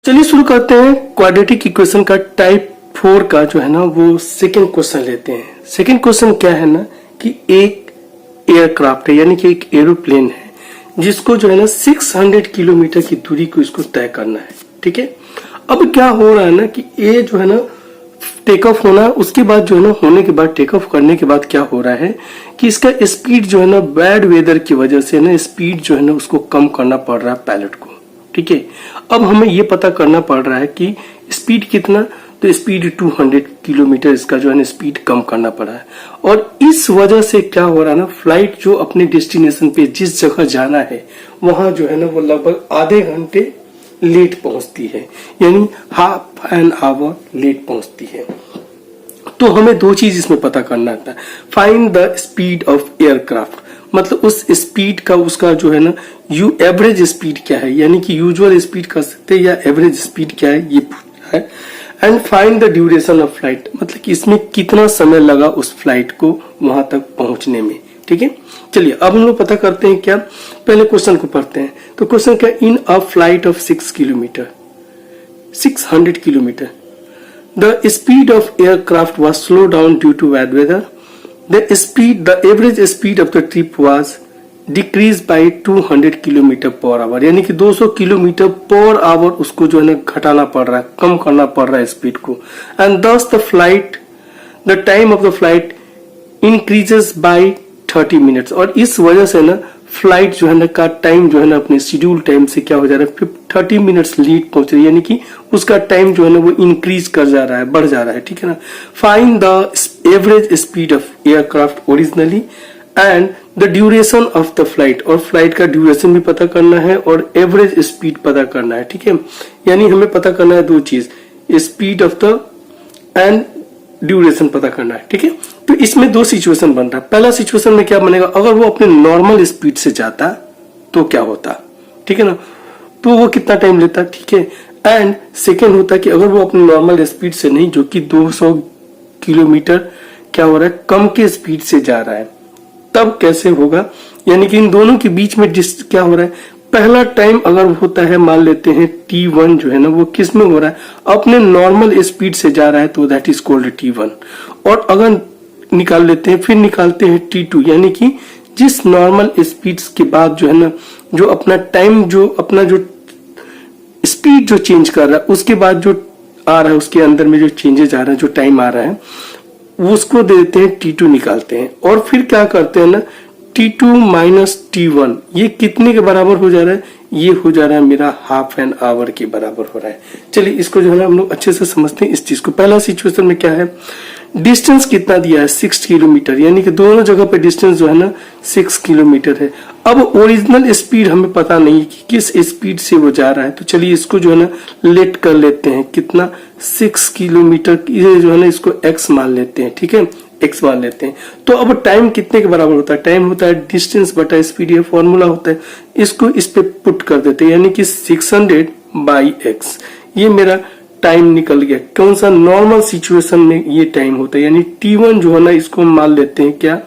चलिए शुरू करते हैं। क्वाड्रेटिक इक्वेशन का टाइप 4 का जो है ना वो सेकंड क्वेश्चन लेते हैं। सेकंड क्वेश्चन क्या है ना कि एक एयरक्राफ्ट है यानी कि एक एरोप्लेन है जिसको जो है ना 600 किलोमीटर की दूरी को इसको तय करना है। ठीक है, अब क्या हो रहा है ना कि ये जो है ना टेक ऑफ होना, उसके बाद जो है ना होने के बाद टेक ऑफ करने के बाद क्या हो रहा है कि इसका स्पीड जो है ना बैड वेदर की वजह से ना स्पीड जो है ना उसको कम करना पड़ रहा है पायलट को। ठीक है, अब हमें ये पता करना पड़ रहा है कि स्पीड कितना, तो स्पीड 200 किलोमीटर इसका जो है ना स्पीड कम करना पड़ा है। और इस वजह से क्या हो रहा है ना, फ्लाइट जो अपने डेस्टिनेशन पे जिस जगह जाना है वहां जो है ना वो लगभग आधे घंटे लेट पहुंचती है, यानी हाफ एन आवर लेट पहुंचती है। तो हमें दो चीज इसमें पता करना था। Find the speed of aircraft, मतलब उस स्पीड का उसका जो है ना एवरेज स्पीड क्या है, यानी कि यूजुअल स्पीड कर सकते हैं या एवरेज स्पीड क्या है ये पूछना है। And find the duration of flight, मतलब कि इसमें कितना समय लगा उस फ्लाइट को वहां तक पहुंचने में। ठीक है, चलिए अब हम लोग पता करते हैं क्या, पहले क्वेश्चन को पढ़ते हैं। तो क्वेश्चन क्या, in a flight of 600 kilometre the speed of aircraft was slowed down due to bad weather. The average speed of the trip was decreased by 200 kilometre per hour, यानी कि 200 किलोमीटर पर आवर उसको जो है ना घटाना पड़ रहा है, कम करना पड़ रहा है स्पीड को। And thus the time of the flight increases by 30 minutes, और इस वजह से ना फ्लाइट जो है ना का टाइम जो है ना अपने शेड्यूल टाइम से क्या हो जा रहा है 30 मिनट्स लेट पहुंच रही है, यानी कि उसका टाइम जो है ना वो इंक्रीज कर जा रहा है, बढ़ जा रहा है। ठीक है ना, find the average speed of aircraft originally and the duration of the flight, और फ्लाइट का ड्यूरेशन भी पता करना है और एवरेज स्पीड पता करना है। ठीक है, यानी हमें पता करना है दो चीज, speed of the end duration पता करना है। ठीक है, तो इसमें दो सिचुएशन बन रहा है। पहला सिचुएशन में क्या बनेगा, अगर वो अपने नॉर्मल स्पीड से जाता तो क्या होता। ठीक है ना, तो वो कितना टाइम लेता। ठीक है, एंड सेकेंड होता कि अगर वो अपने नॉर्मल स्पीड से नहीं, जो कि 200 किलोमीटर क्या हो रहा है कम के स्पीड से जा रहा है, तब कैसे होगा। यानी कि इन दोनों के बीच में क्या हो रहा है, पहला टाइम अगर होता है मान लेते हैं T1 जो है ना वो किस में हो रहा है, अपने नॉर्मल स्पीड से जा रहा है तो दैट इज कॉल्ड T1। और अगर निकाल लेते हैं, फिर निकालते हैं T2, यानी कि जिस नॉर्मल स्पीड के बाद जो है ना जो अपना टाइम जो अपना जो स्पीड जो चेंज कर रहा है उसके बाद जो आ रहा है उसके अंदर में जो चेंजेस आ रहा है, जो टाइम आ रहा है उसको दे देते हैं T2 निकालते हैं। और फिर क्या करते हैं ना T2 माइनस T1, ये कितने के बराबर हो जा रहा है, ये हो जा रहा है मेरा हाफ एन आवर के बराबर हो रहा है। चलिए इसको जो है ना हम लोग अच्छे से समझते हैं इस चीज को। पहला सिचुएशन में क्या है, डिस्टेंस कितना दिया है 6 किलोमीटर, यानी कि दोनों जगह पे डिस्टेंस जो है ना 6 किलोमीटर है। अब ओरिजिनल स्पीड हमें पता नहीं कि किस स्पीड से वो जा रहा है, तो चलिए इसको जो है ना लेट कर लेते हैं, कितना 6 किलोमीटर, ये जो है ना इसको x मान लेते हैं। ठीक है, x मान लेते हैं। तो अब टाइम कितने के बराबर होता है, टाइम होता है डिस्टेंस बटा स्पीड, ये फॉर्मूला होता है। इसको इस पे पुट कर देते हैं, यानी कि 600 बाई x, ये मेरा टाइम निकल गया। कौन सा, नॉर्मल सिचुएशन में ये टाइम होता है, यानी T1 जो है ना इसको मान लेते हैं क्या,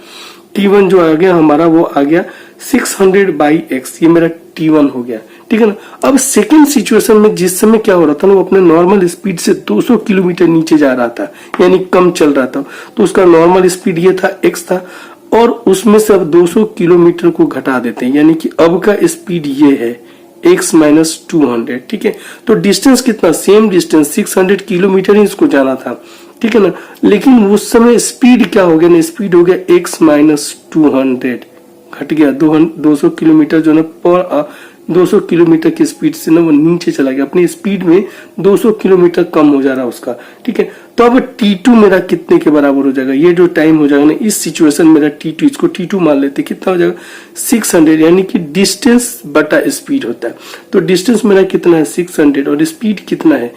T1 जो आ गया हमारा वो आ गया 600 बाई x, ये मेरा T1 हो गया। ठीक है ना, अब सेकंड सिचुएशन में जिस समय क्या हो रहा था ना वो अपने नॉर्मल स्पीड से 200 किलोमीटर नीचे जा रहा था, यानी कम चल रहा था, तो उसका नॉर्मल स्पीड ये था x था, और उसमें से अब 200 किलोमीटर को घटा देते हैं, यानी कि अब का स्पीड ये है x माइनस 200। ठीक है, तो डिस्टेंस कितना, सेम डिस्टेंस 600 किलोमीटर ही इसको जाना था। ठीक है ना, लेकिन उस समय स्पीड क्या हो गया ना, स्पीड हो गया x माइनस 200, घट गया 200 किलोमीटर जो ना पर 200 किलोमीटर की स्पीड से ना वो नीचे चला गया, अपनी स्पीड में 200 किलोमीटर कम हो जा रहा है उसका। ठीक है, तो अब T2 मेरा कितने के बराबर हो जाएगा, ये जो टाइम हो जाएगा ना इस सिचुएशन मेरा T2, इसको T2 मान लेते, कितना हो जाएगा 600, यानी कि डिस्टेंस बटा स्पीड होता है। तो डिस्टेंस मेरा कितना है 600 और स्पीड कितना है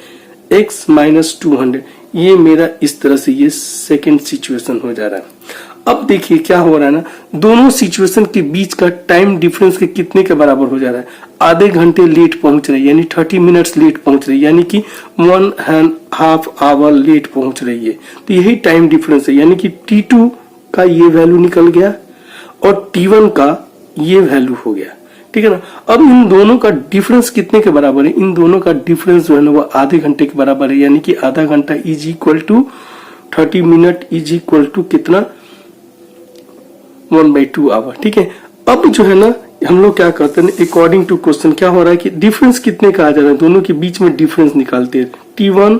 x माइनस 200, ये मेरा इस तरह से ये सेकेंड सिचुएशन हो जा रहा है। अब देखिए क्या हो रहा है ना, दोनों सिचुएशन के बीच का टाइम डिफरेंस के कितने के बराबर हो जा रहा है, आधे घंटे लेट पहुंच रही है, यानी 30 मिनट्स लेट पहुंच रही है, यानी कि 1.5 आवर लेट पहुंच रही है। तो यही टाइम डिफरेंस है, यानी कि T2 का ये वैल्यू निकल गया और T1 का ये वैल्यू हो गया। ठीक है ना। अब इन दोनों का डिफरेंस कितने के बराबर है, इन दोनों का डिफरेंस जो है ना वो आधे घंटे के बराबर है, यानी कि आधा घंटा is equal to 30 minute is equal to कितना 1/2 आवर। ठीक है, अब जो है ना हम लोग क्या करते हैं, अकॉर्डिंग टू क्वेश्चन क्या हो रहा है कि डिफरेंस कितने का आ जा रहा है, दोनों के बीच में डिफरेंस निकालते हैं। T1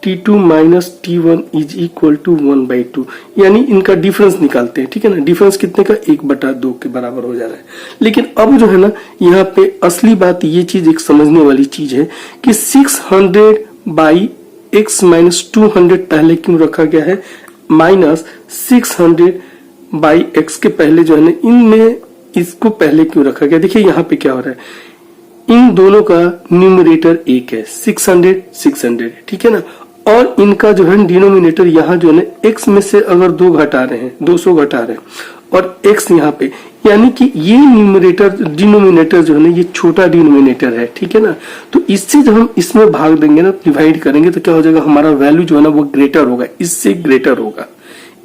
T2 minus T1 is equal to 1/2, यानी इनका डिफरेंस निकालते हैं। ठीक है ना, डिफरेंस कितने का 1/2 के बराबर हो जा रहा है। लेकिन अब जो है ना यहाँ पे असली बात ये चीज एक समझने वाली चीज है कि 600 बाई x माइनस 200 पहले क्यों रखा गया है, माइनस 600 बाई x के पहले जो है ना इनमें इसको पहले क्यों रखा गया। देखिए यहाँ पे क्या हो रहा है, इन दोनों का न्यूमरेटर एक है, 600 ठीक है ना, और इनका जो है डिनोमिनेटर यहाँ जो है ना x में से अगर 2 घटा रहे हैं, 200 घटा रहे हैं और x यहाँ पे, यानी कि ये न्यूमरेटर डिनोमिनेटर जो है ना ये छोटा डिनोमिनेटर है। ठीक है ना, तो इससे जब हम इसमें भाग देंगे ना, डिवाइड करेंगे, तो क्या हो जाएगा, हमारा वैल्यू जो है ना वो ग्रेटर होगा, इससे ग्रेटर होगा,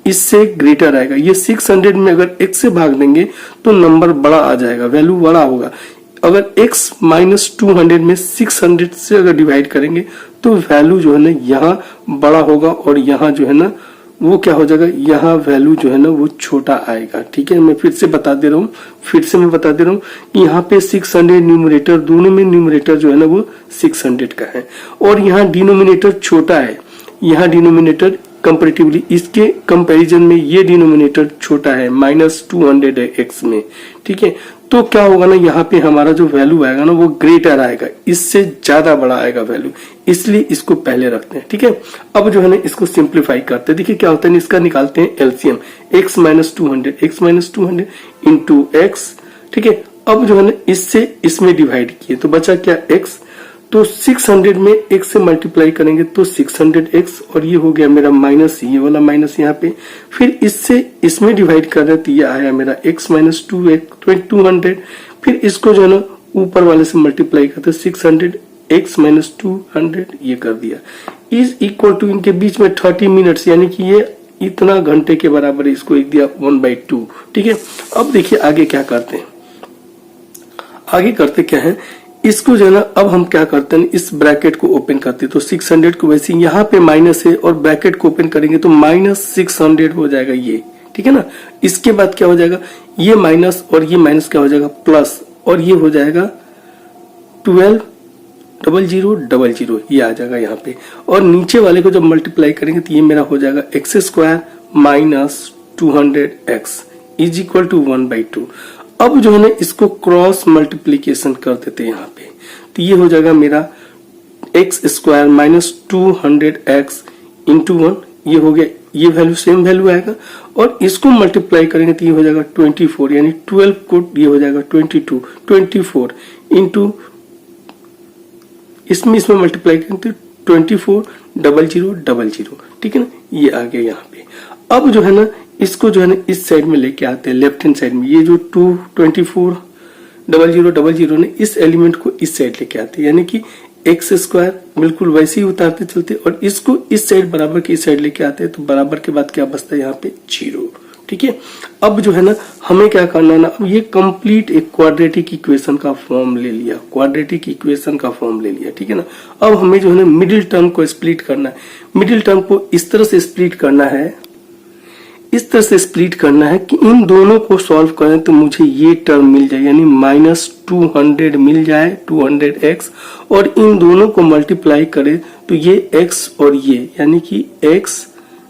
इससे ग्रेटर आएगा। ये 600 में अगर x से भाग देंगे तो नंबर बड़ा आ जाएगा, वैल्यू बड़ा होगा। अगर x माइनस 200 में 600 से अगर डिवाइड करेंगे तो वैल्यू जो है ना यहाँ बड़ा होगा और यहाँ जो है ना वो क्या हो जाएगा, यहाँ वैल्यू जो है ना वो छोटा आएगा। ठीक है, मैं फिर से बता दे रहा हूँ कि यहाँ पे 600 न्यूमरेटर, दोनों में न्यूमरेटर जो है ना वो 600 का है और यहाँ डिनोमिनेटर छोटा है, यहाँ डिनोमिनेटर कंपैरेटिवली इसके कंपैरिजन में ये डिनोमिनेटर छोटा है, माइनस 200 है x में। ठीक है, तो क्या होगा ना, यहाँ पे हमारा जो वैल्यू आएगा ना वो ग्रेटर आएगा, इससे ज्यादा बड़ा आएगा वैल्यू, इसलिए इसको पहले रखते हैं। ठीक है, अब जो है ना इसको सिंप्लीफाई करते हैं। देखिए क्या होता है, इसका निकालते हैं LCM, x minus 200 into x। ठीक है, अब जो है ना इससे इसमें डिवाइड किए तो बचा क्या x, तो 600 में x से मल्टीप्लाई करेंगे तो 600x और ये हो गया मेरा माइनस, ये वाला माइनस यहाँ पे, फिर इससे इसमें डिवाइड कर रहे तो ये आया मेरा x माइनस 200, फिर इसको जो है ना ऊपर वाले से मल्टीप्लाई करते 600x माइनस 200 ये कर दिया, इज इक्वल टू इनके बीच में 30 मिनट्स, यानी कि ये इतना घंटे के बराबर है, इसको एक दिया 1/2। ठीक है, अब देखिए आगे क्या करते हैं, आगे करते क्या है, इसको जो है ना अब हम क्या करते हैं, इस ब्रैकेट को ओपन करते हैं तो 600 को वैसे यहाँ पे माइनस है और ब्रैकेट को ओपन करेंगे तो माइनस 600 हो जाएगा ये। ठीक है ना, इसके बाद क्या हो जाएगा, ये माइनस और ये माइनस क्या हो जाएगा प्लस, और ये हो जाएगा 120000 ये आ जाएगा यहाँ पे, और नीचे वाले को जब मल्टीप्लाई करेंगे तो ये मेरा हो जाएगा x² minus 200x is equal to 1/2। अब जो है ना इसको क्रॉस मल्टीप्लीकेशन कर देते हैं यहाँ पे, तो ये हो जाएगा मेरा x² माइनस 200x इंटू 1, ये हो गया, ये वैल्यू सेम वैल्यू आएगा, और इसको मल्टीप्लाई करेंगे तो ये हो जाएगा 24, यानी 12 को ये हो जाएगा 24 इंटू इसमें मल्टीप्लाई करेंगे तो 240000। ठीक है ना, ये आ गया यहाँ पे। अब जो है ना इसको जो है ना इस साइड में लेके आते हैं, लेफ्ट हैंड साइड में, ये जो 240000 ने इस एलिमेंट को इस साइड लेके आते हैं, यानी कि x² बिल्कुल वैसे ही उतारते चलते और इसको इस साइड बराबर की साइड लेके आते हैं, तो बराबर के बाद क्या बचता है यहाँ पे 0। ठीक है, अब जो है ना हमें क्या करना है ना, अब ये कंप्लीट एक क्वाड्रेटिक इक्वेशन का फॉर्म ले लिया, ठीक है ना। अब हमें जो है ना मिडिल टर्म को स्प्लिट करना है, मिडिल टर्म को इस तरह से स्प्लिट करना है कि इन दोनों को सॉल्व करें तो मुझे ये टर्म मिल जाए, यानी माइनस 200 मिल जाए 200x, और इन दोनों को मल्टीप्लाई करें तो ये x और ये, यानी कि x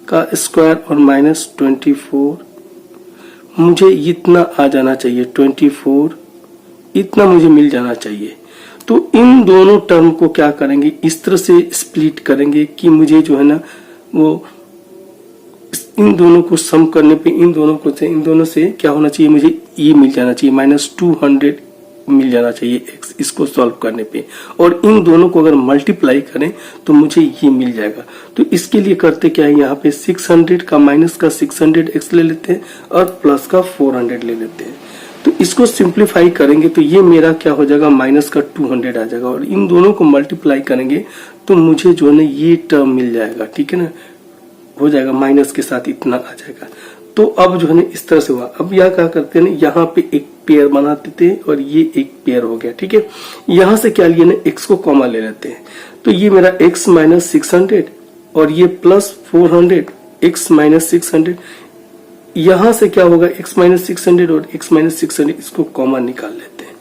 का स्क्वायर और माइनस 24, मुझे इतना आ जाना चाहिए, 24 इतना मुझे मिल जाना चाहिए। तो इन दोनों टर्म को क्या करेंगे, इस तरह से स्प्लिट करेंगे कि मुझे जो है ना वो इन दोनों को सम करने पे इन दोनों से क्या होना चाहिए, मुझे ये मिल जाना चाहिए, माइनस 200 मिल जाना चाहिए x, इसको सॉल्व करने पे, और इन दोनों को अगर मल्टीप्लाई करें तो मुझे ये मिल जाएगा। तो इसके लिए करते क्या है, यहाँ पे 600 का माइनस का 600x ले लेते हैं और प्लस का 400 ले लेते हैं, तो इसको सिंप्लीफाई करेंगे तो ये मेरा क्या हो जाएगा, माइनस का 200 आ जाएगा, और इन दोनों को मल्टीप्लाई करेंगे तो मुझे जो है ना ये टर्म मिल जाएगा। ठीक है ना, हो जाएगा माइनस के साथ इतना आ जाएगा। तो अब जो है ना इस तरह से हुआ। अब यह क्या करते हैं ना, यहाँ पे एक पेयर बनाते थे और ये एक पेयर हो गया। ठीक है, यहां से क्या लिए ना, x को कॉमा ले लेते हैं, तो ये मेरा x माइनस 600 और ये प्लस 400, x माइनस 600, यहां से क्या होगा, x माइनस 600 और x माइनस 600 इसको कॉमन निकाल लेते हैं।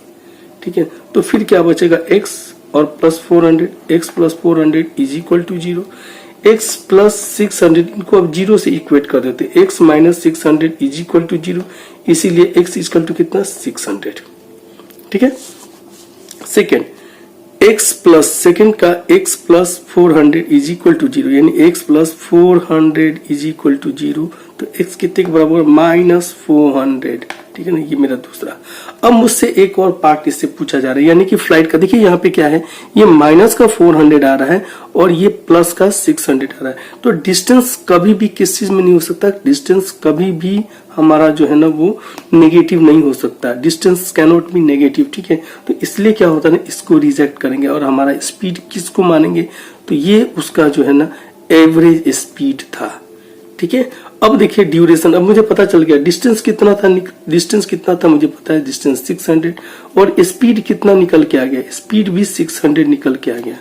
ठीक है, तो फिर क्या बचेगा, x और plus 400, x plus 400 is equal to 0, x plus 600 इनको अब 0 से इक्वेट कर देते हैं, x minus 600 is equal to 0, इसीलिए x इक्वल टू कितना, 600। ठीक है, सेकेंड x प्लस सेकेंड का x plus 400 is equal to 0, यानी x plus 400 is equal to 0, तो x कितने के बराबर, माइनस 400। ठीक है ना, ये मेरा दूसरा। अब मुझसे एक और पार्ट इससे पूछा जा रहा है, यानी कि फ्लाइट का, देखिए यहाँ पे क्या है, ये माइनस का 400 आ रहा है और ये प्लस का 600 आ रहा है, तो डिस्टेंस कभी भी किस चीज में नहीं हो सकता, डिस्टेंस कभी भी हमारा जो है ना वो नेगेटिव नहीं हो सकता, डिस्टेंस कैनॉट बी नेगेटिव। ठीक है, तो इसलिए क्या होता है ना, इसको रिजेक्ट करेंगे और हमारा स्पीड किसको मानेंगे, तो ये उसका जो है ना एवरेज स्पीड था। ठीक है, अब देखिए ड्यूरेशन, अब मुझे पता चल गया डिस्टेंस कितना था, डिस्टेंस कितना था मुझे पता है, डिस्टेंस 600 और स्पीड कितना निकल के आ गया, स्पीड भी 600 निकल के आ गया,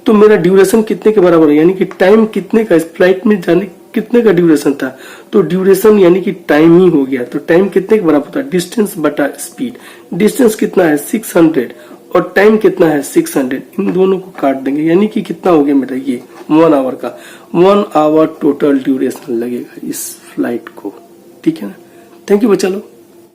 तो मेरा ड्यूरेशन कितने के बराबर है, यानी कि टाइम कितने का, इस फ्लाइट में जाने कितने का ड्यूरेशन था, तो ड्यूरेशन यानी कि टाइम ही हो गया, तो टाइम कितने के बराबर था, डिस्टेंस बटा स्पीड, डिस्टेंस कितना है 600 और टाइम कितना है 600, इन दोनों को काट देंगे, यानी कि कितना हो गया मेरा ये 1 आवर का, 1 आवर टोटल ड्यूरेशन लगेगा इस फ्लाइट को। ठीक है ना, थैंक यू बच्चा लोग।